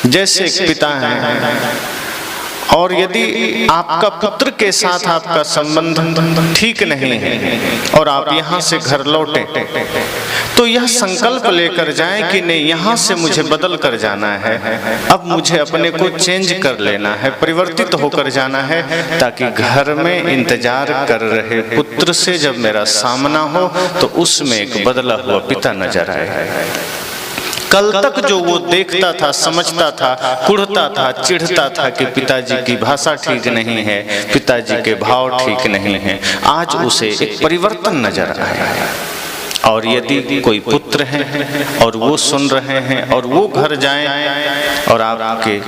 जैसे एक पिता हैं और यदि आपका पुत्र के साथ आपका संबंध ठीक नहीं है और आप यहाँ से घर लौटे तो यह संकल्प लेकर जाएं कि नहीं, यहाँ से मुझे बदल कर जाना है, अब मुझे अपने को चेंज कर लेना है, परिवर्तित होकर जाना है, ताकि घर में इंतजार कर रहे पुत्र से जब मेरा सामना हो तो उसमें एक बदला हुआ पिता नजर आए। कल तक जो वो देखता था, समझता था, कुढ़ता था, चिढ़ता था कि पिताजी की भाषा ठीक नहीं है, पिताजी के भाव ठीक नहीं है, आज उसे एक परिवर्तन नजर आया है। और यदि कोई पुत्र हैं और वो सुन रहे हैं और वो घर जाएं और आपके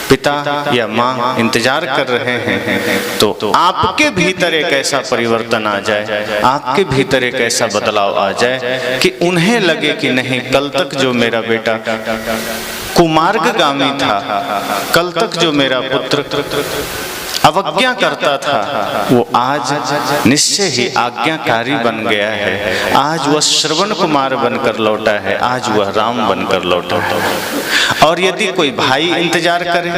पिता या माँ इंतजार कर रहे हैं तो आपके भीतर एक ऐसा परिवर्तन आ जाए, आपके भीतर एक ऐसा बदलाव आ जाए कि उन्हें लगे कि नहीं, कल तक जो मेरा बेटा कुमार्गगामी था, कल तक जो मेरा पुत्र अवज्ञा करता था, वो आज निश्चय ही आज्ञाकारी बन गया है, आज वह श्रवण कुमार बनकर लौटा है, आज वह राम बनकर लौटा है। और यदि कोई भाई इंतजार करे,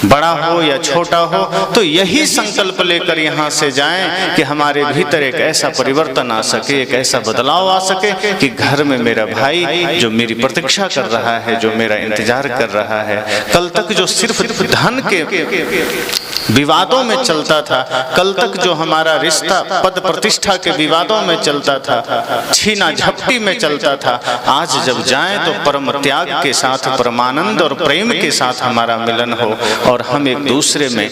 बड़ा हो या छोटा हो, तो यही संकल्प लेकर यहाँ से जाएं कि हमारे भीतर एक ऐसा परिवर्तन आ सके, एक ऐसा बदलाव आ सके कि घर में मेरा भाई जो मेरी प्रतीक्षा कर रहा है, जो मेरा इंतजार कर रहा है, कल तक जो सिर्फ धन के विवादों में चलता था, कल तक जो हमारा रिश्ता पद प्रतिष्ठा के विवादों में चलता था, छीना झपटी में चलता था, आज जब जाएं तो परम त्याग के साथ, परमानंद और प्रेम के साथ हमारा मिलन हो और हम एक दूसरे में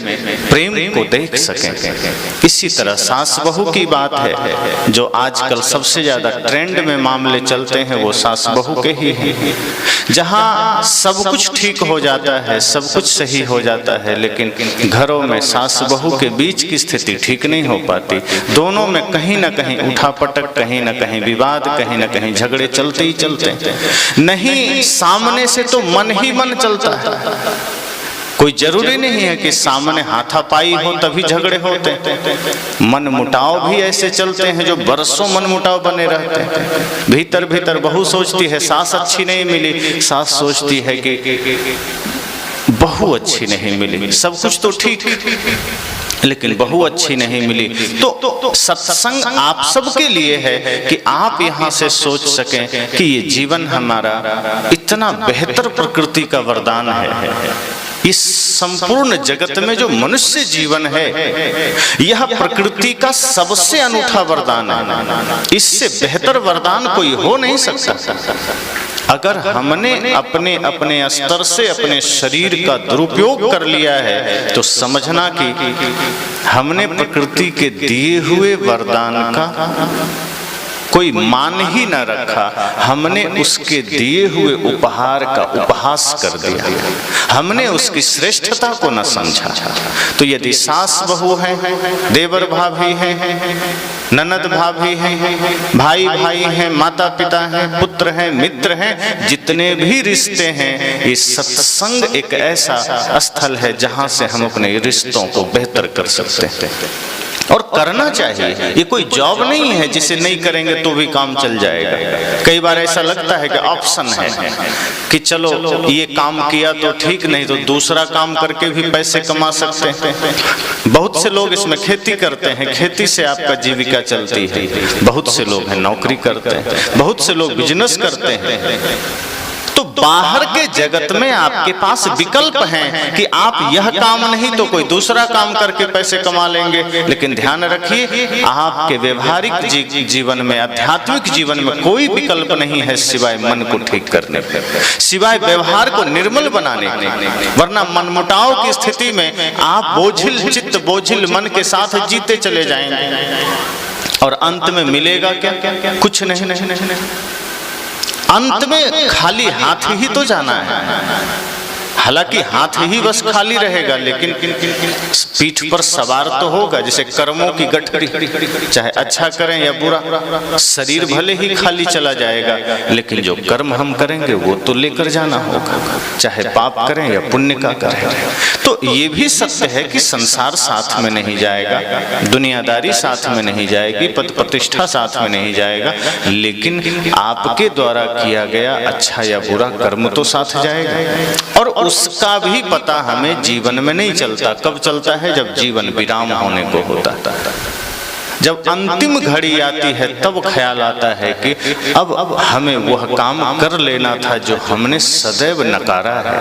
प्रेम को देख सकें। इसी तरह सास बहू की बात है, जो आजकल सबसे ज्यादा ट्रेंड में मामले चलते हैं वो सास बहू के ही हैं, जहां सब कुछ ठीक हो जाता है, सब कुछ सही हो जाता है, लेकिन घरों में सास बहू के बीच की स्थिति ठीक नहीं हो पाती। दोनों में कहीं ना कहीं उठापटक, कहीं ना कहीं विवाद, कहीं ना कहीं झगड़े चलते ही चलते हैं। नहीं, सामने से तो मन ही मन चलता है। कोई जरूरी नहीं है कि सामने हाथापाई हो तभी झगड़े होते हैं। मन मुटाव भी ऐसे चलते हैं जो बरसों मन मुटाव बने रहते हैं। भीतर भीतर बहू सोचती है सास अच्छी नहीं मिली, सास सोचती है कि बहू अच्छी नहीं मिली, सब कुछ तो ठीक लेकिन बहू अच्छी नहीं मिली। तो सत्संग आप सबके लिए है कि आप यहाँ से सोच सकें कि ये जीवन हमारा इतना बेहतर प्रकृति का वरदान है। इस संपूर्ण जगत में जो मनुष्य जीवन है, यह प्रकृति का सबसे अनूठा वरदान है। इससे बेहतर वरदान कोई हो नहीं सकता। अगर हमने अपने अपने स्तर से अपने शरीर का दुरुपयोग कर लिया है तो समझना कि हमने प्रकृति के दिए हुए वरदान का कोई मान ही न रखा, हमने उसके दिए हुए उपहार का उपहास कर दिया, हमने उसकी श्रेष्ठता को न समझा। तो यदि सास बहू है, देवर भाभी हैं, ननद भाभी हैं, भाई भाई हैं, माता पिता हैं, पुत्र हैं, मित्र हैं, जितने भी रिश्ते हैं, ये सत्संग एक ऐसा स्थल है जहां से हम अपने रिश्तों को बेहतर कर सकते हैं और करना चाहिए। ये कोई जॉब नहीं है जिसे नहीं करेंगे तो भी काम चल जाएगा। कई बार ऐसा लगता है कि ऑप्शन है कि चलो ये काम किया तो ठीक, नहीं तो दूसरा काम करके भी पैसे कमा सकते हैं। बहुत से लोग इसमें खेती करते हैं, खेती से आपका जीविका चलती है। बहुत से लोग हैं नौकरी करते हैं, बहुत से लोग बिजनेस करते हैं। तो बाहर के जगत में आपके पास विकल्प हैं कि आप यह काम नहीं तो कोई दूसरा काम करके पैसे कमा लेंगे। लेकिन ध्यान रखिए, आपके व्यवहारिक जीवन में, आध्यात्मिक जीवन में कोई विकल्प नहीं है सिवाय मन को ठीक करने के, सिवाय व्यवहार को निर्मल बनाने के। वरना मनमुटाव की स्थिति में आप बोझिल चित्त, बोझिल मन के साथ जीते चले जाएंगे और अंत में मिलेगा क्या? कुछ नहीं। अंत में खाली हाथ ही तो जाना है। हालांकि हाथ ही बस खाली रहेगा, लेकिन पीठ पर सवार तो होगा। जैसे कर्मों की गठरी, चाहे अच्छा करें या बुरा, शरीर भले ही खाली चला जाएगा, लेकिन जो कर्म हम करेंगे वो तो लेकर जाना होगा, चाहे पाप करें या पुण्य का करें। तो ये भी सत्य है कि संसार साथ में नहीं जाएगा, दुनियादारी साथ में नहीं जाएगी, पद प्रतिष्ठा साथ में नहीं जाएगा, लेकिन आपके द्वारा किया गया अच्छा या बुरा कर्म तो साथ जाएगा। और उसका भी पता हमें जीवन में नहीं चलता। कब चलता है? जब जीवन विराम होने को होता है, जब अंतिम घड़ी आती है, तब ख्याल आता है कि अब हमें वह काम कर लेना था जो हमने सदैव नकारा है।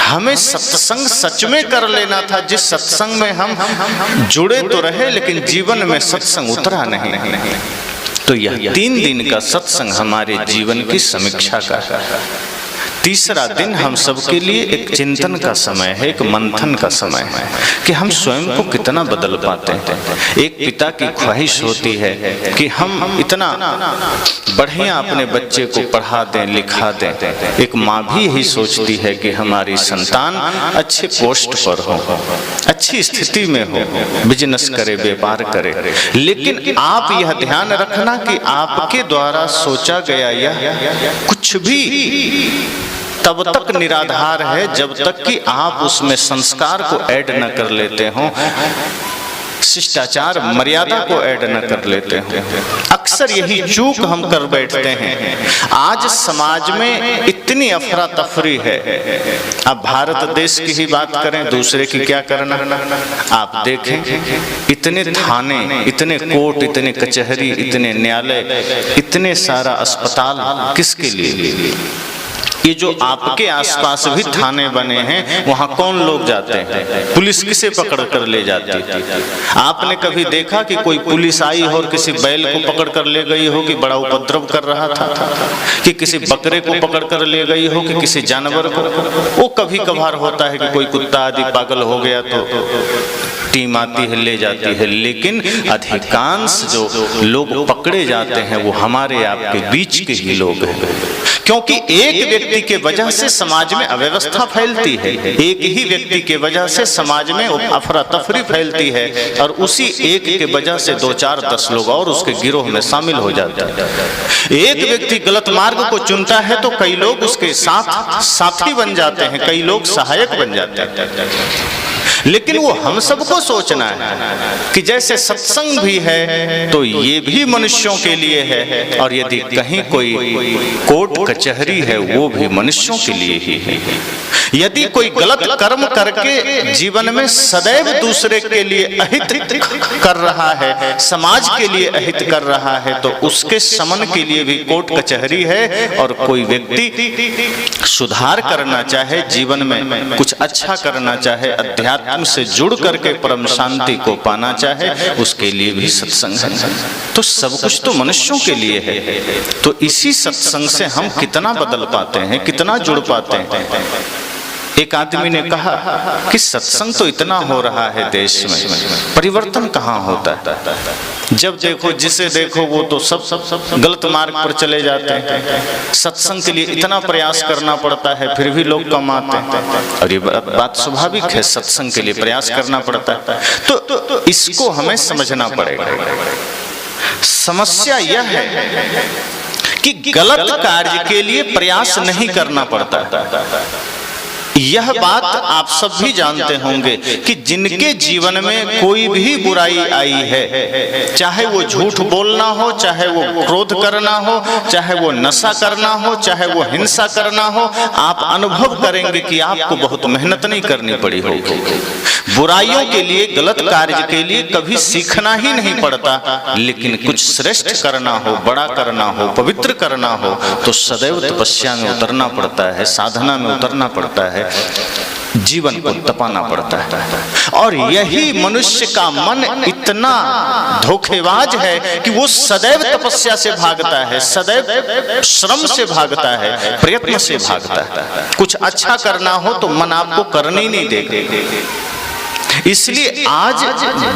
हमें सत्संग सच में कर लेना था, जिस सत्संग में हम जुड़े तो रहे, लेकिन जीवन में सत्संग उतरा नहीं। तो यह 3 दिन का सत्संग हमारे जीवन की समीक्षा का तीसरा दिन हम सबके लिए एक चिंतन का समय है, एक मंथन का समय है कि हम स्वयं को कितना बदल पाते हैं। एक पिता की ख्वाहिश होती है कि हम इतना बढ़िया अपने बच्चे को पढ़ा दें, लिखा दें। एक माँ भी यही सोचती है कि हमारी संतान अच्छे पोस्ट पर हो, अच्छी स्थिति में हो, बिजनेस करे, व्यापार करे। लेकिन आप यह ध्यान रखना कि आपके द्वारा सोचा गया यह कुछ भी तब तक निराधार है जब तक कि आप उसमें संस्कार को ऐड न कर लेते हो, शिष्टाचार मर्यादा को ऐड न कर लेते हो। अक्सर यही चूक हम कर बैठते हैं। आज समाज में इतनी अफरा तफरी है। अब भारत देश की ही बात करें, दूसरे की क्या करना। आप देखें, इतने थाने, इतने कोर्ट, इतने कचहरी, इतने न्यायालय, इतने सारा अस्पताल किसके लिए? ये जो आपके आसपास भी थाने बने हैं, वहां कौन लोग जाते हैं? पुलिस किसे पकड़ कर ले जाती है? आपने कभी देखा कि कोई पुलिस आई हो और किसी बैल को पकड़ कर ले गई हो कि बड़ा उपद्रव कर रहा था, कि किसी बकरे को पकड़ कर ले गई हो, कि किसी जानवर को? वो कभी कभार होता है कि कोई कुत्ता आदि पागल हो गया तो टीम आती है, ले जाती है। लेकिन अधिकांश जो लोग पकड़े जाते हैं वो हमारे आपके बीच के ही लोग हैं, क्योंकि एक व्यक्ति के वजह से समाज में अव्यवस्था फैलती है। एक ही व्यक्ति के वजह से समाज में अफरा तफरी फैलती है, और उसी एक के वजह से 2, 4, 10 लोग और उसके गिरोह में शामिल हो जाते हैं। एक व्यक्ति गलत मार्ग को चुनता है तो कई लोग उसके साथ साथी बन जाते हैं, कई लोग सहायक बन जाते हैं। लेकिन वो हम सबको सोचना है कि जैसे सत्संग भी है तो ये भी मनुष्यों के लिए है, और यदि कहीं कोई कोर्ट कचहरी है वो भी मनुष्यों के लिए ही है। यदि कोई गलत कर्म करके जीवन में सदैव दूसरे के लिए अहित कर रहा है, समाज के लिए अहित कर रहा है, तो उसके समन के लिए भी कोर्ट कचहरी है। और कोई व्यक्ति सुधार करना चाहे, जीवन में कुछ अच्छा करना चाहे, अध्यात्म से जुड़ करके परम शांति को पाना चाहे, उसके लिए भी सत्संग है। तो सब कुछ तो मनुष्यों के लिए है। तो इसी सत्संग से हम कितना बदल पाते हैं, कितना जुड़ पाते हैं। एक आदमी ने कहा कि सत्संग तो इतना हो रहा है देश में, परिवर्तन कहाँ होता है? जब देखो, जिसे देखो वो तो सब गलत मार्ग पर चले जाते हैं। सत्संग के लिए इतना प्रयास करना पड़ता है, फिर भी लोग कम आते हैं। और ये बात स्वाभाविक है, सत्संग के लिए प्रयास करना पड़ता है। तो इसको हमें समझना पड़ेगा। समस्या यह है कि गलत कार्य के लिए प्रयास नहीं करना पड़ता। यह बात आप सब भी जानते होंगे कि जिनके जीवन में कोई भी बुराई आई है, चाहे वो झूठ बोलना हो, चाहे वो क्रोध करना हो, चाहे वो नशा करना हो, चाहे वो हिंसा करना हो, आप अनुभव करेंगे कि आपको बहुत मेहनत नहीं करनी पड़ी होगी। बुराइयों के लिए, गलत कार्य के लिए कभी सीखना ही नहीं पड़ता। लेकिन कुछ श्रेष्ठ करना हो, बड़ा करना हो, पवित्र करना हो, तो सदैव तपस्या में उतरना पड़ता है, साधना में उतरना पड़ता है, जीवन को तपाना पड़ता है। और यही मनुष्य का मन इतना धोखेबाज है कि वो सदैव तपस्या से भागता है, सदैव श्रम से भागता है, प्रयत्न से भागता है। कुछ अच्छा करना हो तो मन आपको करने ही नहीं देगा। इसलिए आज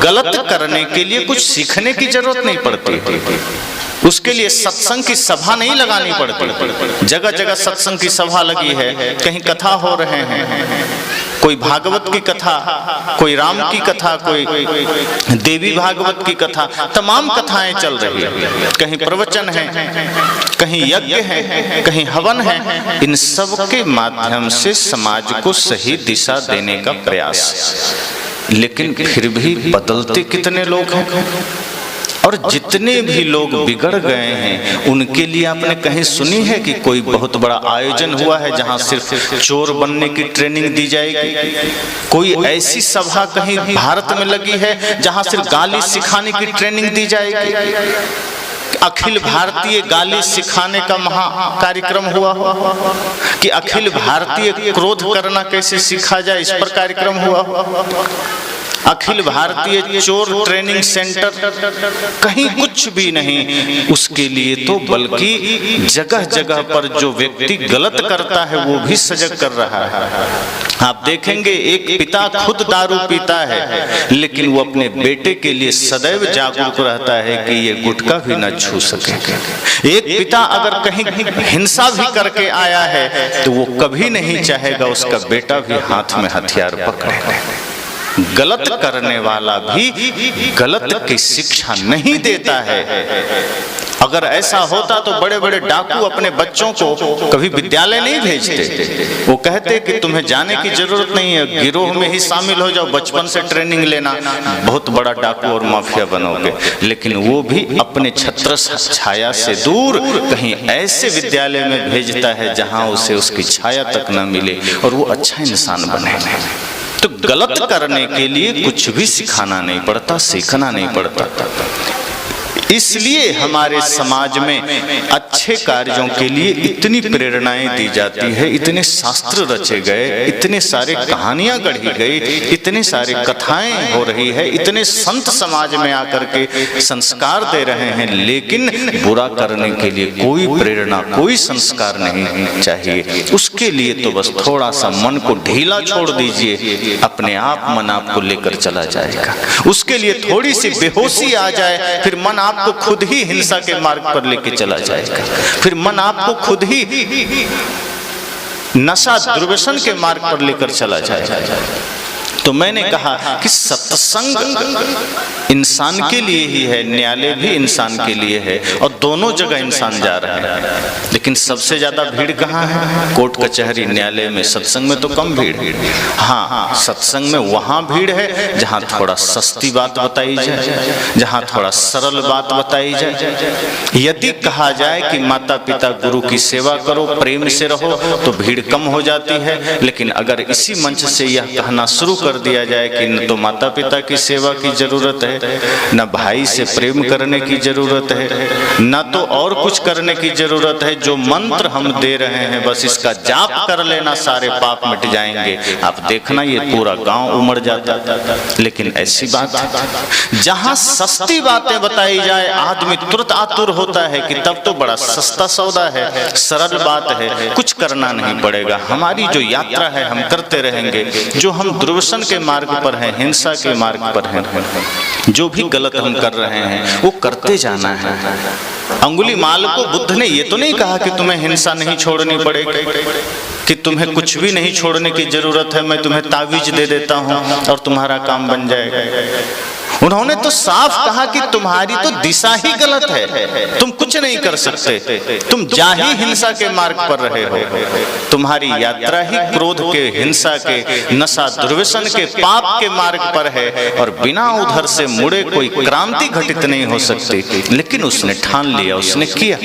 गलत करने के लिए कुछ सीखने की जरूरत नहीं पड़ती। उसके लिए सत्संग की सभा नहीं लगानी पड़ती। जगह जगह सत्संग की सभा लगी है, कहीं कथा हो रहे हैं, कोई भागवत की कथा, कोई राम की कथा, कोई देवी भागवत की कथा, तमाम कथाएं चल रही है, कहीं प्रवचन है, कहीं यज्ञ है, कहीं हवन है। इन सब के माध्यम से समाज को सही दिशा देने का प्रयास, लेकिन फिर भी बदलते कितने लोग हैं। और जितने भी लोग बिगड़ गए हैं उनके लिए आपने कहीं सुनी है कि कोई बहुत बड़ा आयोजन हुआ है जहां सिर्फ चोर बनने की ट्रेनिंग दी जाएगी? कोई ऐसी सभा कहीं भारत में लगी है जहां सिर्फ गाली सिखाने की ट्रेनिंग दी जाएगी? अखिल भारतीय गाली सिखाने का महा कार्यक्रम हुआ कि अखिल भारतीय क्रोध करना कैसे सीखा जाए, इस पर कार्यक्रम हुआ। अखिल भारतीय चोर ट्रेनिंग सेंटर, कहीं कुछ भी नहीं। उसके लिए तो बल्कि जगह जगह पर जो व्यक्ति गलत करता है वो भी सजग कर रहा है। आप देखेंगे एक पिता खुद दारू पीता है लेकिन वो अपने बेटे के लिए सदैव जागरूक रहता है कि ये गुटखा भी न छू सके। एक पिता अगर कहीं हिंसा भी करके आया है तो वो कभी नहीं चाहेगा उसका बेटा भी हाथ में हथियार पकड़े। गलत करने वाला भी गलत की शिक्षा नहीं देता है। अगर ऐसा होता तो बड़े बड़े डाकू अपने बच्चों को कभी विद्यालय नहीं भेजते। वो कहते कि तुम्हें जाने की जरूरत नहीं है, गिरोह में ही शामिल हो जाओ, बचपन से ट्रेनिंग लेना, बहुत बड़ा डाकू और माफिया बनोगे। लेकिन वो भी अपने छत्र छाया से दूर कहीं ऐसे विद्यालय में भेजता है जहां उसे उसकी छाया तक न मिले और वो अच्छा इंसान बने। तो गलत करने के लिए कुछ भी सिखाना नहीं पड़ता, सीखना नहीं पड़ता। इसलिए हमारे समाज में अच्छे कार्यों के लिए इतनी प्रेरणाएं दी जाती है, इतने शास्त्र रचे गए, इतने सारे कहानियां गढ़ी गई, इतने सारे कथाएं हो रही है, इतने संत समाज में आकर के संस्कार दे रहे हैं। लेकिन बुरा करने के लिए कोई प्रेरणा, कोई संस्कार नहीं चाहिए। उसके लिए तो बस थोड़ा सा मन को ढीला छोड़ दीजिए, अपने आप मन आपको लेकर चला जाएगा। उसके लिए थोड़ी सी बेहोशी आ जाए, फिर मन आपको खुद ही हिंसा के मार्ग पर लेके चला जाएगा। फिर मन आपको खुद ही नशा दुर्व्यसन के मार्ग पर लेकर चला जाएगा। तो मैंने कहा कि सत्संग इंसान के लिए ही है, न्यायालय भी इंसान के लिए है, और दोनों जगह इंसान जा रहा है। लेकिन सबसे ज्यादा भीड़ कहाँ है? कोर्ट कचहरी न्यायालय में। सत्संग में तो कम भीड़। हाँ, सत्संग में वहां भीड़ है जहां थोड़ा सस्ती बात बताई जाए, जहां थोड़ा सरल बात बताई जाए। यदि कहा जाए कि माता पिता गुरु की सेवा करो, प्रेम से रहो, तो भीड़ कम हो जाती है। लेकिन अगर इसी मंच से यह कहना शुरू कर दिया जाए कि न तो माता पिता की सेवा की जरूरत है, न भाई से प्रेम करने की जरूरत है, न तो और कुछ करने की जरूरत है, जो मंत्र हम दे रहे हैं बस इसका जाप कर लेना सारे पाप मिट जाएंगे, आप देखना ये पूरा गांव उमड़ जाता। लेकिन ऐसी बात है जहां सस्ती बातें बताई जाए आदमी तुरंत आतुर होता है कि तब तो बड़ा सस्ता सौदा है, सरल बात है, कुछ करना नहीं पड़ेगा, हमारी जो यात्रा है हम करते रहेंगे। जो हम दुर्व्यसन के मार्ग पर हैं, हिंसा के मार्ग पर हैं, जो भी गलत हम कर रहे हैं वो करते जाना है। अंगुलीमाल को बुद्ध ने ये तो नहीं कहा कि तुम्हें हिंसा नहीं छोड़नी पड़ेगी, कि तुम्हें कुछ भी नहीं छोड़ने की जरूरत है, मैं तुम्हें तावीज दे देता हूं और तुम्हारा काम बन जाएगा। उन्होंने तो साफ कहा कि तुम्हारी तो दिशा ही गलत है, तुम कुछ नहीं कर सकते, तुम जा ही हिंसा के मार्ग पर रहे हो, तुम्हारी यात्रा ही क्रोध के, हिंसा के, नशा दुर्व्यसन के, पाप के मार्ग पर है, और बिना उधर से मुड़े कोई क्रांति घटित नहीं हो सकती। लेकिन उसने ठान लिया, उसने किया।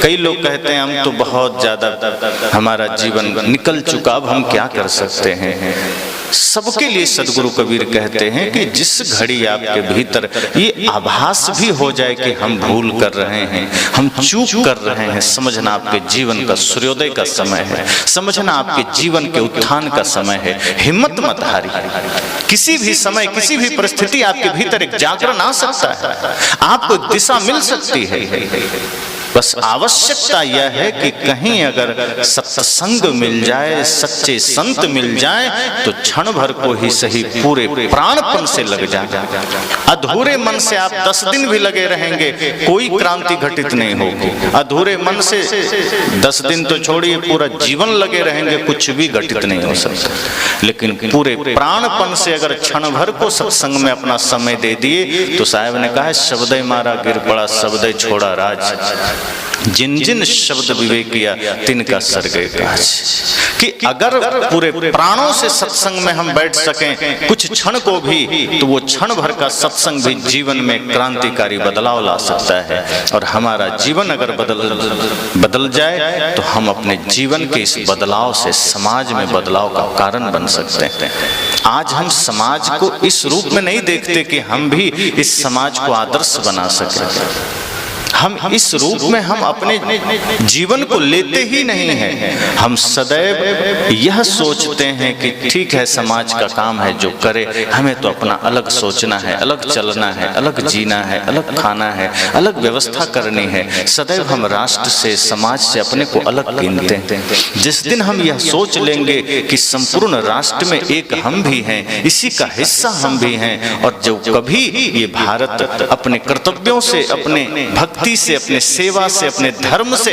कई लोग कहते हैं हम तो बहुत ज्यादा हमारा जीवन निकल चुका, अब हम क्या कर सकते हैं। सबके लिए सदगुरु कबीर कहते हैं कि जिस घड़ी आपके भीतर ये आभास भी हो जाए कि हम भूल कर रहे हैं, हम चूक कर रहे हैं, समझना आपके जीवन का सूर्योदय का समय है, समझना आपके जीवन के उत्थान का समय है। हिम्मत मत हारी, किसी भी समय किसी भी परिस्थिति आपके भीतर एक जागरण आ सकता है, आपको दिशा मिल सकती है। बस आवश्यकता यह है कि कहीं अगर सत्संग मिल जाए, सच्चे संत मिल जाए, तो क्षण भर को ही सही पूरे प्राणपन से लग जाए। अधूरे मन से आप 10 दिन भी लगे रहेंगे, कोई क्रांति घटित नहीं होगी। अधूरे मन से 10 दिन तो छोड़िए, पूरा जीवन लगे रहेंगे, कुछ भी घटित नहीं हो सकता। लेकिन पूरे प्राणपन से अगर क्षण भर को सत्संग में अपना समय दे दिए, तो साहब ने कहा, शब्दे मारा गिर पड़ा, शब्दे छोड़ा राज, जिन जिन शब्द विवेक किया तिनका सर गए काज। कि अगर पूरे प्राणों से सत्संग में हम बैठ सकें कुछ क्षण को भी, तो वो क्षण भर का सत्संग भी जीवन में क्रांतिकारी बदलाव ला सकता है। और हमारा जीवन अगर बदल जाए, तो हम अपने जीवन के इस बदलाव से समाज में बदलाव का कारण बन सकते हैं। आज हम समाज को इस रूप में नहीं देखते कि हम भी इस समाज को आदर्श बना सकें। हम इस रूप में हम अपने जीवन को लेते ही नहीं हैं। हम सदैव यह सोचते हैं कि ठीक है, समाज का काम है जो करे, हमें तो अपना अलग सोचना है, अलग चलना है, अलग जीना है, अलग खाना है, अलग व्यवस्था करनी है। सदैव हम राष्ट्र से, समाज से अपने को अलग गिनते हैं। जिस दिन हम यह सोच लेंगे कि संपूर्ण राष्ट्र में एक हम भी हैं, इसी का हिस्सा हम भी हैं, और जो कभी ये भारत अपने कर्तव्यों से, अपने भक्ति से, अपने सेवा से, अपने धर्म से,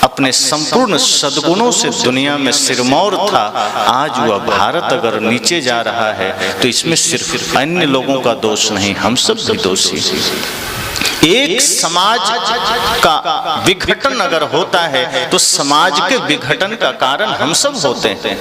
अपने संपूर्ण सद्गुणों से दुनिया में सिरमौर था, आज वह भारत अगर नीचे जा रहा है, तो इसमें सिर्फ अन्य लोगों का दोष नहीं, हम सब भी दोषी। एक समाज का विघटन अगर होता है, तो समाज के विघटन का कारण हम सब होते हैं।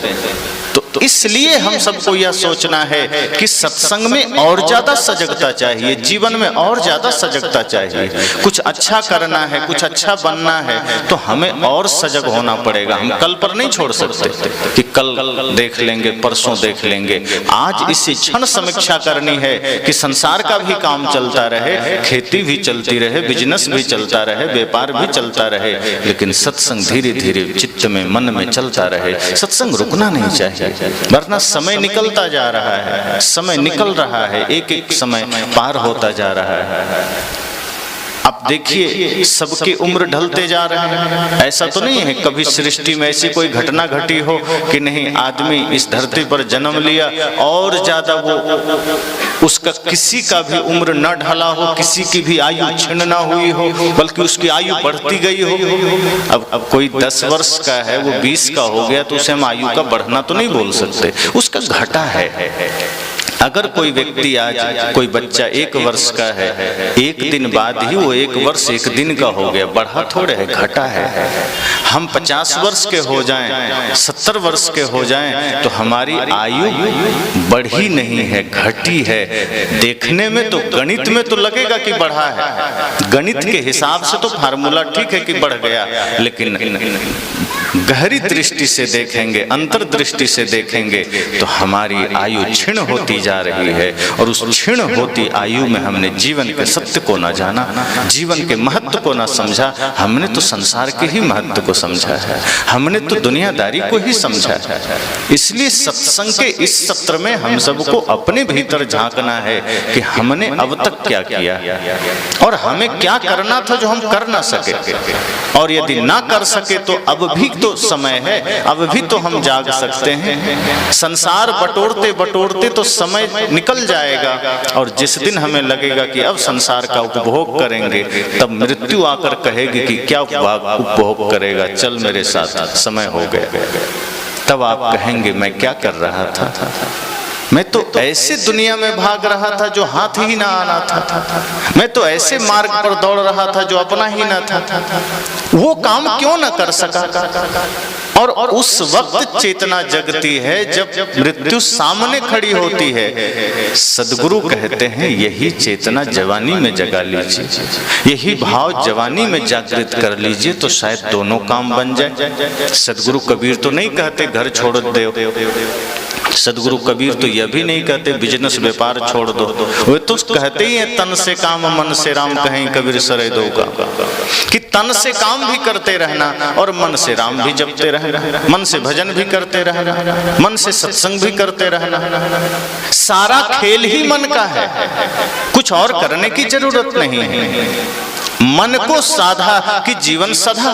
तो इसलिए हम सबको यह सोचना है कि सत्संग में और ज्यादा सजगता चाहिए, जीवन में और ज्यादा सजगता चाहिए। कुछ अच्छा करना है, कुछ अच्छा बनना है, तो हमें और सजग होना पड़ेगा। हम कल पर नहीं छोड़ सकते कि कल देख लेंगे, परसों देख लेंगे। आज इसी क्षण समीक्षा करनी है कि संसार का भी काम चलता रहे, खेती भी चलती रहे, बिजनेस भी चलता रहे, व्यापार भी चलता रहे, लेकिन सत्संग धीरे धीरे चित्त में, मन में चलता रहे। सत्संग रुकना नहीं चाहिए, वरना समय निकलता जा रहा है, समय निकल रहा है, एक एक समय पार होता जा रहा है। अब देखिए, सबकी उम्र ढलते जा रहे हैं। ऐसा तो नहीं है कभी सृष्टि में ऐसी कोई घटना घटी हो कि नहीं, आदमी इस धरती पर जन्म लिया और ज्यादा वो उसका किसी का भी उम्र न ढला हो, किसी की भी आयु क्षीण न हुई हो, बल्कि उसकी आयु बढ़ती गई हो। अब कोई 10 वर्ष का है, वो 20 का हो गया, तो उसे हम आयु का बढ़ना तो नहीं बोल सकते, उसका घटा है। अगर कोई व्यक्ति आज, कोई बच्चा 1 वर्ष का है, एक दिन बाद ही वो 1 वर्ष 1 दिन का हो गया, बढ़ा थोड़े है, घटा है। हम 50 वर्ष के हो जाएं, 70 वर्ष के हो जाएं, तो हमारी आयु बढ़ी नहीं है, घटी है। देखने में तो, गणित में तो लगेगा कि बढ़ा है, गणित के हिसाब से तो फार्मूला ठीक है कि बढ़ गया, लेकिन गहरी दृष्टि से देखेंगे, अंतर्दृष्टि से देखेंगे, तो हमारी आयु क्षीण होती जा रही है। और उस क्षीण होती आयु में हमने जीवन के सत्य को न जाना, जीवन के महत्व को न समझा। हमने तो संसार के ही महत्व को समझा है, हमने तो दुनियादारी को ही समझा है। इसलिए सत्संग के इस सत्र में हम सबको अपने भीतर झांकना है कि हमने अब तक क्या किया और हमें क्या करना था जो हम कर ना सके, और यदि ना कर सके तो अब भी तो समय है, अब भी तो हम जाग सकते हैं। संसार बटोरते बटोरते तो समय निकल जाएगा, और जिस दिन हमें लगेगा कि अब संसार का उपभोग करेंगे, तब मृत्यु आकर कहेगी कि क्या उपभोग करेगा, चल मेरे साथ, समय हो गया। तब आप कहेंगे मैं क्या कर रहा था, मैं तो ऐसे दुनिया में भाग रहा था जो हाथ ही ना आना था, मैं तो ऐसे मार्ग पर दौड़ रहा था जो अपना ही ना था, वो काम क्यों ना कर सका। और उस वक्त चेतना जगती है जब मृत्यु सामने खड़ी होती है। सदगुरु कहते हैं यही चेतना जवानी में जगा लीजिए, यही भाव जवानी में जागृत कर लीजिए, तो शायद दोनों काम बन जाए। सदगुरु कबीर तो नहीं कहते घर छोड़ दो, सदगुरु कबीर तो यह भी नहीं कहते बिजनेस व्यापार छोड़ दो, वे तो कहते ही हैं तन से काम मन से राम, कहें कबीर सरे दो का, कि तन से काम भी करते रहना और मन से राम भी जपते रहना, मन से भजन भी करते रहना, मन से सत्संग भी करते रहना। सारा खेल ही मन का है, कुछ और करने की जरूरत नहीं है। मन को साधा कि जीवन सधा।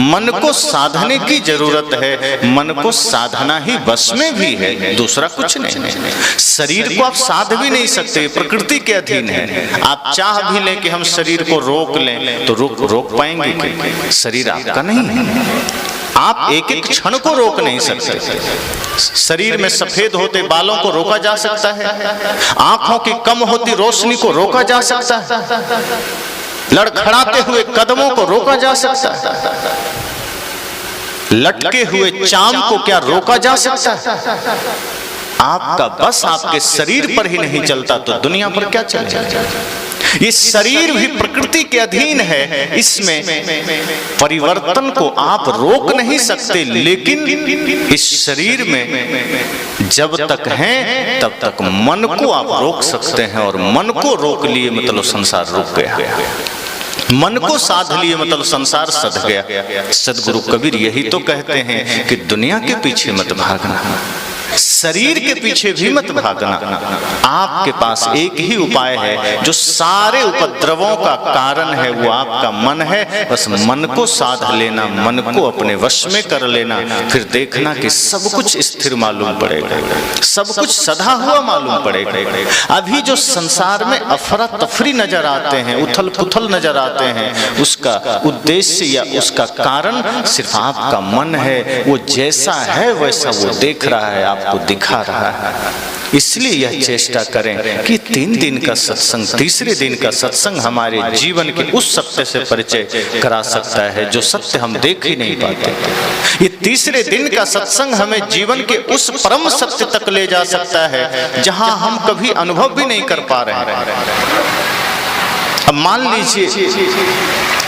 मन को साधने की जरूरत है, मन को साधना ही बस में भी है, दूसरा कुछ नहीं। शरीर को आप साध भी नहीं सकते, प्रकृति के अधीन है। आप चाह भी लें कि हम शरीर को रोक लें तो रोक पाएंगे क्या? शरीर आपका नहीं है, आप एक एक क्षण को रोक नहीं सकते। शरीर में सफेद होते बालों को रोका जा सकता है, आंखों की कम होती रोशनी को रोका जा सकता है, लड़खड़ाते हुए कदमों को रोका जा सकता है, लटके हुए चाम को क्या रोका जा सकता है? आपका बस आपके शरीर पर ही नहीं चलता तो दुनिया पर क्या चलेगा? ये शरीर भी प्रकृति के अधीन है, इसमें परिवर्तन को आप रोक नहीं सकते, लेकिन इस शरीर में जब तक हैं तब तक मन को आप रोक सकते हैं, और मन को रोक लिए मतलब संसार रुक गया। मन को साध लिए मतलब संसार सध गया। सदगुरु कबीर यही तो कहते हैं कि दुनिया के पीछे मत भागना, शरीर के पीछे भी मत भागना। आपके पास एक ही उपाय है, जो सारे उपद्रवों का कारण है वो आपका मन है। बस मन को साध लेना, मन को अपने वश में कर लेना, फिर देखना कि सब कुछ स्थिर मालूम पड़ेगा, सब कुछ सधा हुआ मालूम पड़ेगा। अभी जो संसार में अफरा तफरी नजर आते हैं, उथल पुथल नजर आते हैं, उसका उद्देश्य या उसका कारण सिर्फ आपका मन है। वो जैसा है वैसा वो देख रहा है, आपको दिखा रहा है। इसलिए यह चेष्टा करें कि 3 दिन का सत्संग, तीसरे दिन का सत्संग हमारे जीवन के उस सत्य से परिचय करा सकता है जो सत्य हम देख ही नहीं पाते। ये तीसरे दिन का सत्संग हमें जीवन के उस परम सत्य तक ले जा सकता है जहां हम कभी अनुभव भी नहीं कर पा रहे हैं। अब मान लीजिए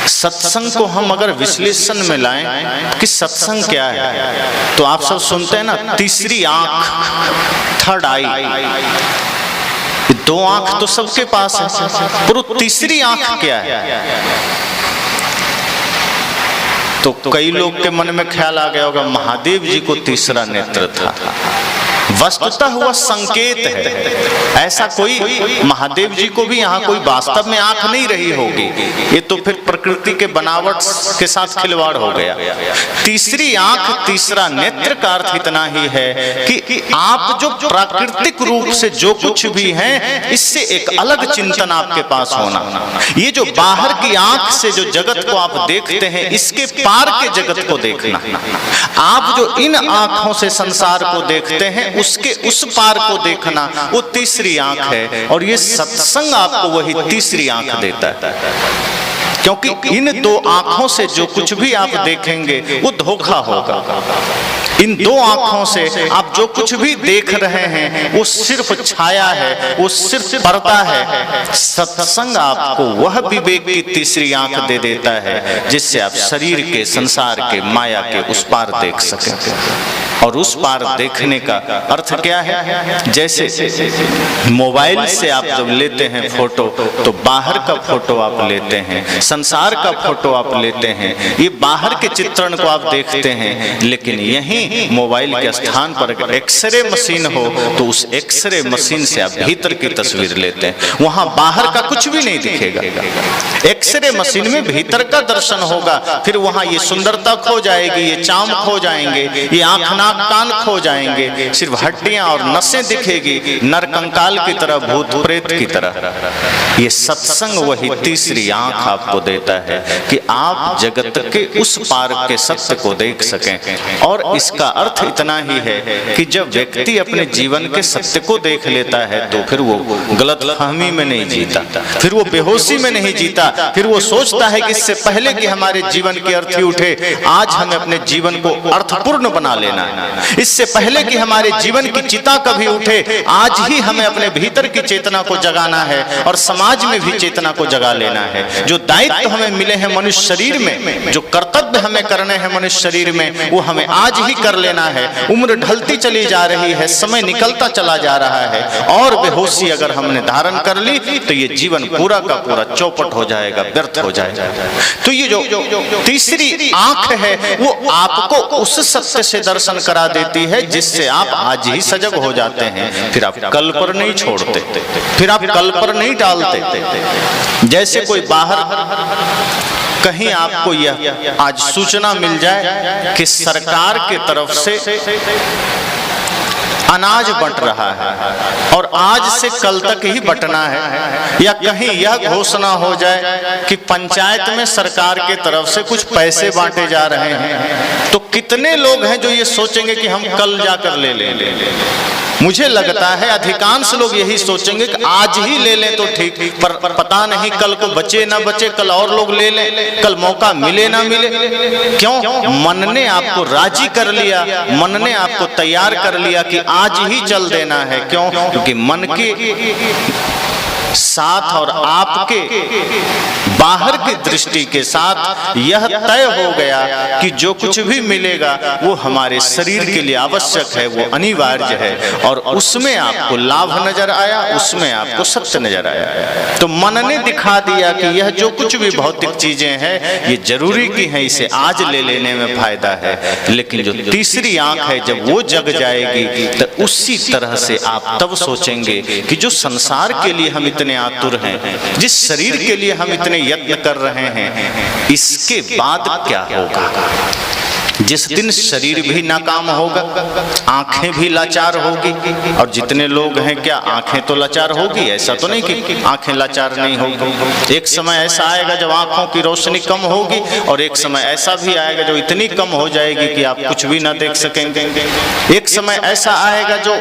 सत्संग को हम अगर विश्लेषण में लाएं कि सत्संग क्या है, तो आप सब सुनते हैं ना, तीसरी आंख, थर्ड आई। 2 आंख तो सबके पास है, पर तीसरी आंख क्या है? तो कई लोग के मन में ख्याल आ गया होगा महादेव जी को तीसरा नेत्र था। वस्तुतः हुआ संकेत है, ऐसा कोई महादेव जी को भी यहाँ कोई वास्तव में आंख नहीं रही होगी, ये तो फिर प्रकृति के बनावट के साथ खिलवाड़ हो गया। तीसरी आंख, तीसरा नेत्र का अर्थ इतना ही है कि आप जो प्राकृतिक रूप से जो कुछ भी हैं, इससे एक अलग चिंतन आपके पास होना। ये जो बाहर की आंख से जो जगत को आप देखते हैं, इसके पार के जगत को देखना। आप जो इन आंखों से संसार को देखते हैं, उसके उस पार को देखना, वो तीसरी आंख है। और ये सत्संग आपको वही तीसरी आंख देता है, क्योंकि इन 2 आंखों से जो कुछ भी आप देखेंगे वो धोखा होगा। इन 2 आंखों से आप जो कुछ भी देख रहे हैं वो सिर्फ छाया है, वो सिर्फ पर्दा है। सत्संग आपको वह विवेक की तीसरी आंख दे देता है जिससे आप शरीर के, संसार के, माया के उस पार देख सकें। और उस पार देखने का अर्थ क्या है? जैसे मोबाइल से आप जब लेते हैं फोटो, तो बाहर का फोटो आप लेते हैं, संसार का फोटो आप लेते हैं, ये बाहर के चित्रण को आप देखते हैं। लेकिन यहीं मोबाइल के स्थान पर एक्सरे मशीन हो तो उस एक्सरे मशीन से आप भीतर की तस्वीर लेते हैं, वहां बाहर का कुछ भी नहीं दिखेगा। एक्सरे मशीन में भीतर का दर्शन होगा, फिर वहां ये सुंदरता खो जाएगी, ये चाम खो जाएंगे, ये आंख नाक कान खो जाएंगे, सिर्फ हड्डियां और नसें दिखेगी, नरकंकाल की तरह, भूत प्रेत की तरह। ये सत्संग वही तीसरी आंख आपको देता है कि आप जगत के उस पार के सत्य को देख सकें। और इसका अर्थ इतना ही है कि जब व्यक्ति अपने जीवन के सत्य को देख लेता है तो फिर वो गलतफहमी में नहीं जीता, फिर वो बेहोशी में नहीं जीता, फिर वो सोचता है कि इससे पहले कि हमारे जीवन के अर्थी उठे, आज हमें अपने जीवन को अर्थपूर्ण बना लेना है। इससे पहले कि हमारे जीवन की चिता कभी उठे, आज ही हमें अपने भीतर की चेतना को जगाना है और समाज में भी चेतना को जगा लेना है। जो दायित्व दायित्व हमें मिले हैं मनुष्य शरीर में, जो कर्तव्य हमें करने हैं मनुष्य शरीर में, वो हमें आज ही कर लेना है। उम्र ढलती चली जा रही है, समय निकलता चला जा रहा है, और बेहोशी अगर हमने धारण कर ली तो ये जीवन पूरा का पूरा चौपट हो जाएगा, व्यर्थ हो जाएगा। तो ये जो तीसरी आंख है वो आपको उस सत्य से दर्शन करा देती है जिससे आप आज ही सजग हो जाते हैं। फिर आप कल पर नहीं छोड़ते, फिर आप कल पर नहीं डालते। जैसे कोई बाहर कहीं आपको यह आज सूचना मिल जाए कि सरकार के तरफ से अनाज बंट रहा है और आज से कल तक ही बंटना है, या कहीं यह घोषणा हो जाए कि पंचायत में सरकार के तरफ से कुछ पैसे बांटे जा रहे हैं, तो कितने लोग हैं जो ये सोचेंगे कि हम कल जाकर ले लें। मुझे लगता है अधिकांश लोग यही सोचेंगे कि आज ही ले लें तो ठीक, पर पता नहीं कल को बचे ना बचे, कल और लोग ले लें, कल मौका मिले ना मिले। क्यों? मन ने आपको राजी कर लिया, मन ने आपको तैयार कर लिया कि आज ही चल देना है। क्यों? क्योंकि मन के साथ और आपके बाहर की दृष्टि के साथ यह तय हो गया कि जो कुछ भी मिलेगा वो हमारे शरीर के लिए आवश्यक है, वो अनिवार्य है, और उसमें आपको लाभ नजर आया, उसमें आपको सत्य नजर आया। तो मन ने दिखा दिया कि यह जो कुछ भी भौतिक चीजें हैं ये जरूरी की हैं, इसे आज ले लेने में फायदा है। लेकिन जो तीसरी आंख है जब वो जग जाएगी तो उसी तरह से आप तब सोचेंगे कि जो संसार के लिए हम इतने आतुर हैं, जिस शरीर के लिए हम इतने यत्न कर रहे हैं, इसके बाद क्या होगा। जिस दिन शरीर भी नाकाम होगा, आंखें भी लाचार होगी, और जितने लोग हैं क्या आंखें तो लाचार होगी, ऐसा तो नहीं कि आंखें लाचार नहीं होगी। एक समय ऐसा आएगा जब आंखों की रोशनी कम होगी, और एक समय ऐसा भी आएगा जो इतनी कम हो जाएगी कि आप कुछ भी ना देख सकेंगे। एक समय ऐसा आएगा जो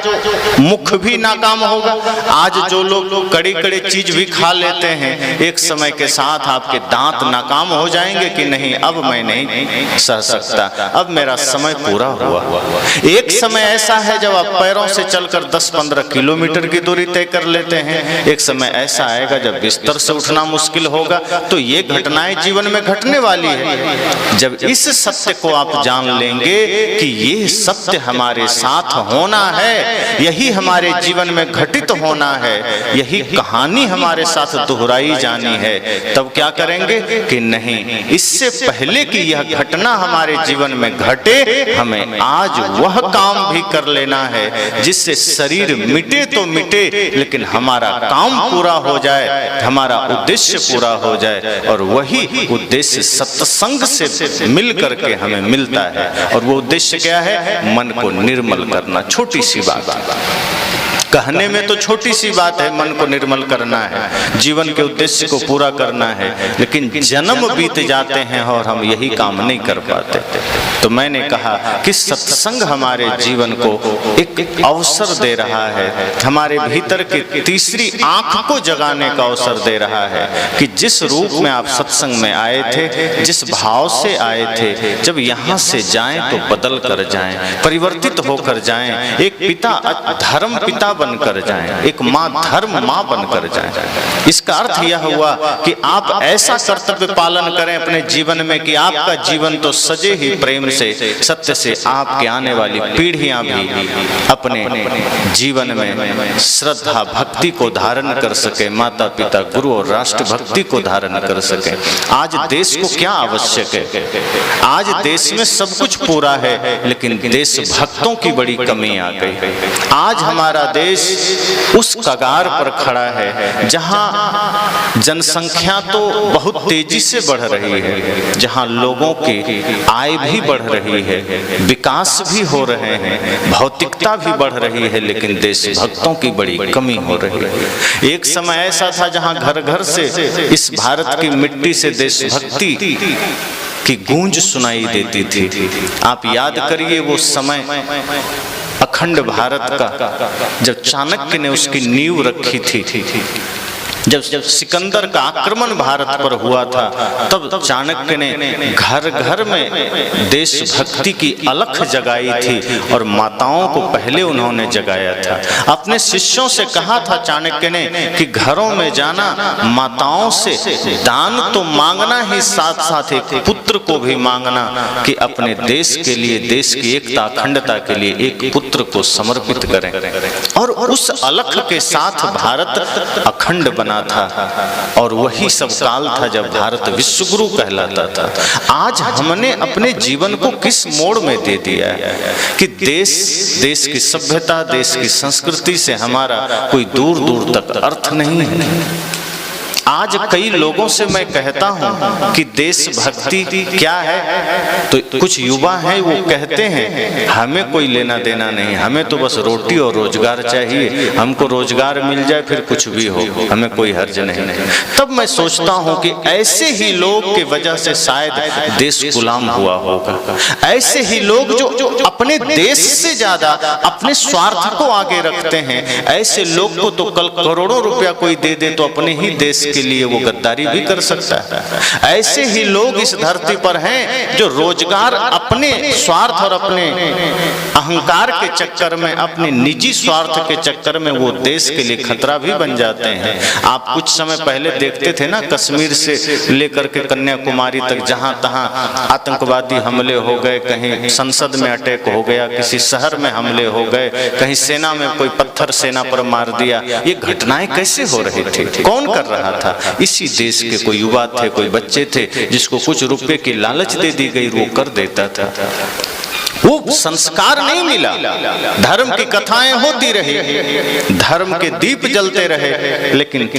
मुख भी नाकाम होगा। आज जो लोग कड़ी कड़ी चीज भी खा लेते हैं, एक समय के साथ आपके दांत नाकाम हो जाएंगे कि नहीं अब मैं नहीं सह सकता, अब मेरा समय पूरा हुआ। एक समय ऐसा है जब आप पैरों से चलकर 10-15 किलोमीटर की दूरी तय कर लेते हैं। एक समय ऐसा आएगा जब बिस्तर से उठना मुश्किल होगा। तो ये घटनाएं जीवन में घटने वाली है। जब इस सत्य को आप जान लेंगे कि ये सत्य हमारे साथ होना है, यही हमारे जीवन में घटित होना है, यही कहानी हमारे साथ दोहराई जानी है, तब क्या करेंगे कि नहीं, इससे पहले कि यह घटना हमारे जीवन में घटे, हमें आज वह काम भी कर लेना है जिससे शरीर मिटे तो मिटे, लेकिन हमारा काम पूरा हो जाए, हमारा उद्देश्य पूरा हो जाए। और वही उद्देश्य सत्संग से मिल करके हमें मिलता है। और वो उद्देश्य क्या है? मन को निर्मल करना। छोटी सी बात, कहने में तो छोटी सी बात है, मन को निर्मल करना है, जीवन के उद्देश्य को पूरा करना है, लेकिन जन्म बीत जाते हैं और हम यही काम नहीं कर पाते। तो मैंने कहा कि सत्संग हमारे जीवन को एक अवसर दे रहा है, हमारे भीतर की तीसरी आंख को जगाने का अवसर दे रहा है कि जिस रूप में आप सत्संग में आए थे, जिस भाव से आए थे, जब यहाँ से जाएं तो बदल कर जाएं, परिवर्तित होकर जाएं, एक पिता धर्म पिता बनकर जाएं, एक माँ धर्म माँ बनकर जाएं। इसका अर्थ यह हुआ कि आप ऐसा कर्तव्य पालन करें अपने जीवन में कि आपका जीवन तो सजे ही प्रेम से, सत्य से, आपके आने वाली पीढ़ियां भी अपने जीवन में श्रद्धा भक्ति को धारण कर सके, माता पिता गुरु और राष्ट्र भक्ति को धारण कर सके। आज देश को क्या आवश्यक है? आज देश में सब कुछ पूरा है, लेकिन देश भक्तों की बड़ी कमी आ गई। आज हमारा देश उस कगार पर खड़ा है जहां जनसंख्या तो बहुत तेजी से बढ़ रही है, जहां लोगों की आय भी बढ़ रही है, विकास भी हो रहे हैं, भौतिकता भी बढ़ रही है, लेकिन देशभक्तों की बड़ी कमी हो रही है। एक समय ऐसा था जहां घर घर से इस भारत की मिट्टी से देशभक्ति की गूंज सुनाई देती थी। आप याद करिए वो समय अखंड भारत का, जब चाणक्य ने उसकी नींव रखी थी, जब सिकंदर का आक्रमण भारत पर हुआ था, तब चाणक्य ने घर घर में देशभक्ति की अलख जगाई थी और माताओं को पहले उन्होंने जगाया था। अपने शिष्यों से कहा था चाणक्य ने कि घरों में जाना, माताओं से दान तो मांगना ही, साथ साथ एक पुत्र को भी मांगना कि अपने देश के लिए, देश की एकता अखंडता के लिए एक पुत्र को समर्पित करें। और उस अलख के साथ भारत अखंड बना था और वही सब काल था जब भारत विश्वगुरु कहलाता था। आज हमने अपने जीवन को किस मोड़ में दे दिया है कि देश की सभ्यता, देश की संस्कृति से हमारा कोई दूर दूर तक अर्थ नहीं है। आज कई लोगों से मैं कहता हूं कि देशभक्ति क्या है, तो कुछ युवा हैं वो कहते हैं हमें कोई लेना देना नहीं, हमें तो बस रोटी और रोजगार चाहिए, हमको रोजगार मिल जाए फिर कुछ भी हो, हमें कोई हर्ज नहीं। तब मैं सोचता हूं कि ऐसे ही लोग की वजह से शायद देश गुलाम हुआ होगा। ऐसे ही लोग जो अपने देश से ज्यादा अपने स्वार्थ को आगे रखते हैं, ऐसे लोग को तो कल करोड़ों रुपया कोई दे दे तो अपने ही देश के लिए वो गद्दारी भी कर सकता है। ऐसे ही लोग इस धरती पर हैं जो रोजगार अपने स्वार्थ और अपने अहंकार के चक्कर में, अपने निजी स्वार्थ के चक्कर में वो देश के लिए खतरा भी बन जाते हैं। आप कुछ समय पहले देखते थे ना, कश्मीर से लेकर के कन्याकुमारी तक जहां तहां आतंकवादी हमले हो गए, कहीं संसद में अटैक हो गया, किसी शहर में हमले हो गए, कहीं सेना में कोई पत्थर सेना पर मार दिया। ये घटनाएं कैसे हो रही थी? कौन कर रहा था? इसी देश के कोई युवा थे, कोई बच्चे थे जिसको कुछ रुपए की लालच दे दी गई, वो कर देता था। वो संस्कार नहीं मिला, धर्म की कथाएं होती रही, धर्म के दीप जलते रहे, लेकिन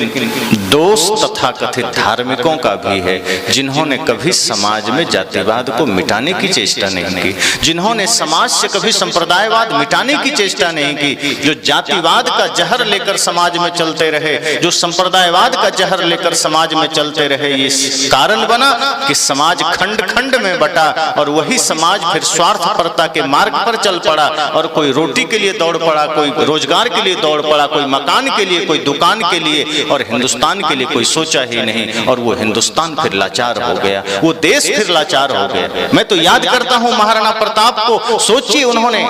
दोष तथा कथित धार्मिकों का भी है जिन्होंने कभी समाज में जातिवाद को मिटाने की चेष्टा नहीं की, जिन्होंने समाज से कभी संप्रदायवाद मिटाने की चेष्टा नहीं की, जो जातिवाद का जहर लेकर समाज में चलते रहे, जो संप्रदायवाद का जहर लेकर समाज में चलते रहे। ये कारण बना कि समाज खंड खंड में बटा और वही समाज फिर स्वार्थ के मार्ग पर चल पड़ा और कोई रोटी के लिए दौड़ पड़ा, कोई रोजगार के लिए दौड़ पड़ा, कोई मकान के लिए, कोई दुकान के लिए, और हिंदुस्तान के लिए कोई सोचा ही नहीं। और वो हिंदुस्तान फिर लाचार हो गया, वो देश फिर लाचार हो गया। मैं तो याद करता हूं महाराणा प्रताप को, सोचिए उन्होंने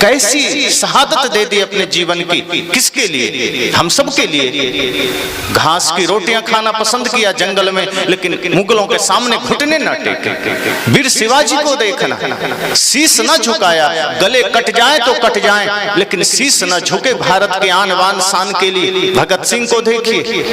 कैसी शहादत दे दी अपने जीवन की, किसके लिए? हम सब के लिए। घास की रोटियां खाना पसंद किया जंगल में, लेकिन मुगलों के सामने घुटने न टेके। वीर शिवाजी को देखना, शीश न झुकाया, गले कट जाए तो कट जाए, लेकिन शीश न झुके भारत के आन बान शान के लिए। भगत सिंह को देखिए,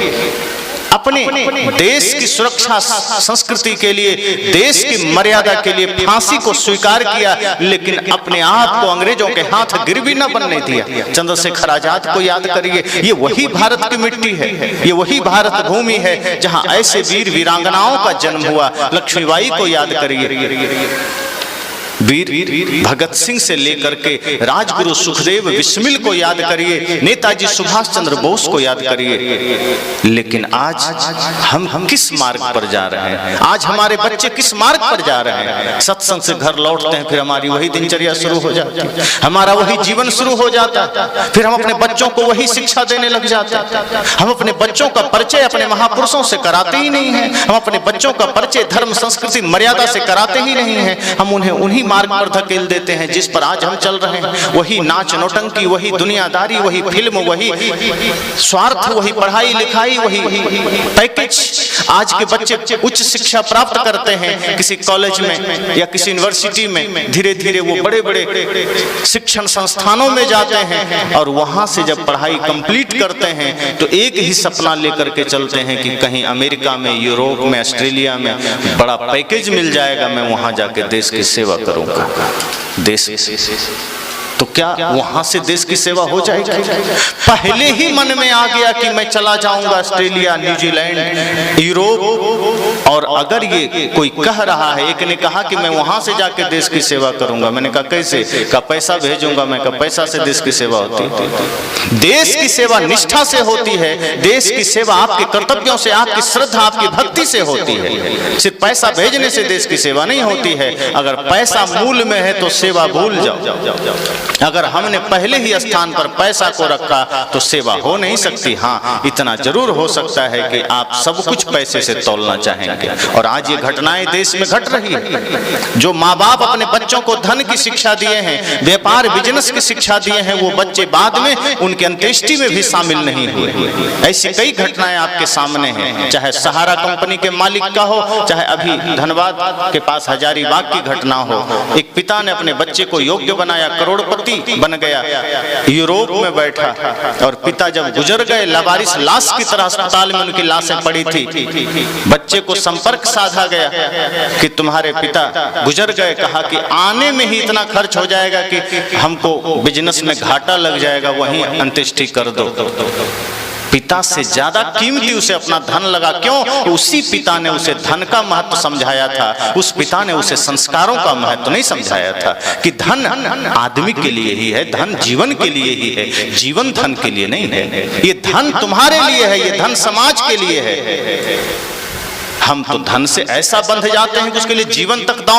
अपने देश की सुरक्षा संस्कृति के लिए, देश की मर्यादा के लिए फांसी को स्वीकार किया, लेकिन अपने आप को अंग्रेजों के हाथ गिरवी न बनने दिया। चंद्रशेखर आजाद को याद करिए, ये वही भारत की मिट्टी है, ये वही भारत भूमि है जहां ऐसे वीर वीरांगनाओं का जन्म हुआ। लक्ष्मीबाई को याद करिए, वीर भगत सिंह से लेकर के राजगुरु सुखदेव बिस्मिल को याद करिए, नेताजी सुभाष चंद्र बोस को याद करिए। लेकिन आज हम किस मार्ग पर जा रहे हैं? आज हमारे बच्चे किस मार्ग पर जा रहे हैं? सत्संग से घर लौटते हैं, फिर हमारी वही दिनचर्या शुरू हो जाती है, हमारा वही जीवन शुरू हो जाता है, फिर हम अपने बच्चों को वही शिक्षा देने लग जाते हैं। हम अपने बच्चों का परिचय अपने महापुरुषों से कराते ही नहीं है, हम अपने बच्चों का परिचय धर्म संस्कृति मर्यादा से कराते ही नहीं है। हम उन्हें उन्हीं मार्ग पर धकेल देते हैं जिस पर आज हम चल रहे हैं। वही नाच नौटंकी, वही दुनियादारी, वही फिल्म, वही स्वार्थ, वही पढ़ाई लिखाई, वही पैकेज। आज के बच्चे उच्च शिक्षा प्राप्त करते हैं किसी कॉलेज में या किसी यूनिवर्सिटी में, धीरे धीरे वो बड़े बड़े शिक्षण संस्थानों में जाते हैं और वहां से जब पढ़ाई कंप्लीट करते हैं तो एक ही सपना लेकर के चलते हैं कि कहीं अमेरिका में, यूरोप में, ऑस्ट्रेलिया में बड़ा पैकेज मिल जाएगा, मैं वहां जाके देश की सेवा करूंगा। देश तो क्या वहां से देश की सेवा हो जाएगी? पहले ही मन में आ गया कि मैं चला जाऊंगा ऑस्ट्रेलिया, न्यूजीलैंड, यूरोप। और अगर ये कोई कह रहा है, एक ने कहा कि मैं वहां से जाके देश की सेवा करूंगा, मैंने कहा कैसे? कहा पैसा भेजूंगा। मैं कहा पैसा से देश की सेवा होती है? देश की सेवा निष्ठा से होती है, देश की सेवा आपके कर्तव्यों से, आपकी श्रद्धा, आपकी भक्ति से होती है। सिर्फ पैसा भेजने से देश की सेवा नहीं होती है। अगर पैसा मूल में है तो सेवा भूल जाओ। अगर हमने पहले ही स्थान पर पैसा को रखा तो सेवा हो नहीं सकती। हाँ, इतना जरूर हो सकता है कि आप सब कुछ पैसे से तौलना चाहेंगे। और आज ये घटनाएं देश में घट रही है। जो माँ बाप अपने बच्चों को धन की शिक्षा दिए हैं, व्यापार बिजनेस की शिक्षा दिए हैं, वो बच्चे बाद में उनके अंत्येष्टि में भी शामिल नहीं हुए। ऐसी कई घटनाएं आपके सामने हैं, चाहे सहारा कंपनी के मालिक का हो, चाहे अभी धनबाद के पास हजारीबाग की घटना हो। एक पिता ने अपने बच्चे को योग्य बनाया, करोड़पति बन गया, यूरोप में बैठा, और पिता जब गुजर गए, लावारिस लाश की तरह अस्पताल में उनकी लाशें पड़ी थी। बच्चे को संपर्क साधा गया कि तुम्हारे पिता गुजर गए। कहा कि आने में ही इतना खर्च हो जाएगा कि हमको बिजनेस में घाटा लग जाएगा, वहीं अंत्येष्टि कर दो। पिता से ज्यादा कीमती उसे अपना धन लगा। क्यों? उसी पिता ने उसे धन का महत्व समझाया था। उस पिता ने उसे संस्कारों का महत्व नहीं समझाया था कि धन आदमी के लिए ही है, धन जीवन के लिए ही है, जीवन धन के लिए नहीं है। ये धन तुम्हारे लिए है, ये धन समाज के लिए है। हम तो धन से ऐसा बंध जाते हैं कि उसके लिए जीवन तक दांव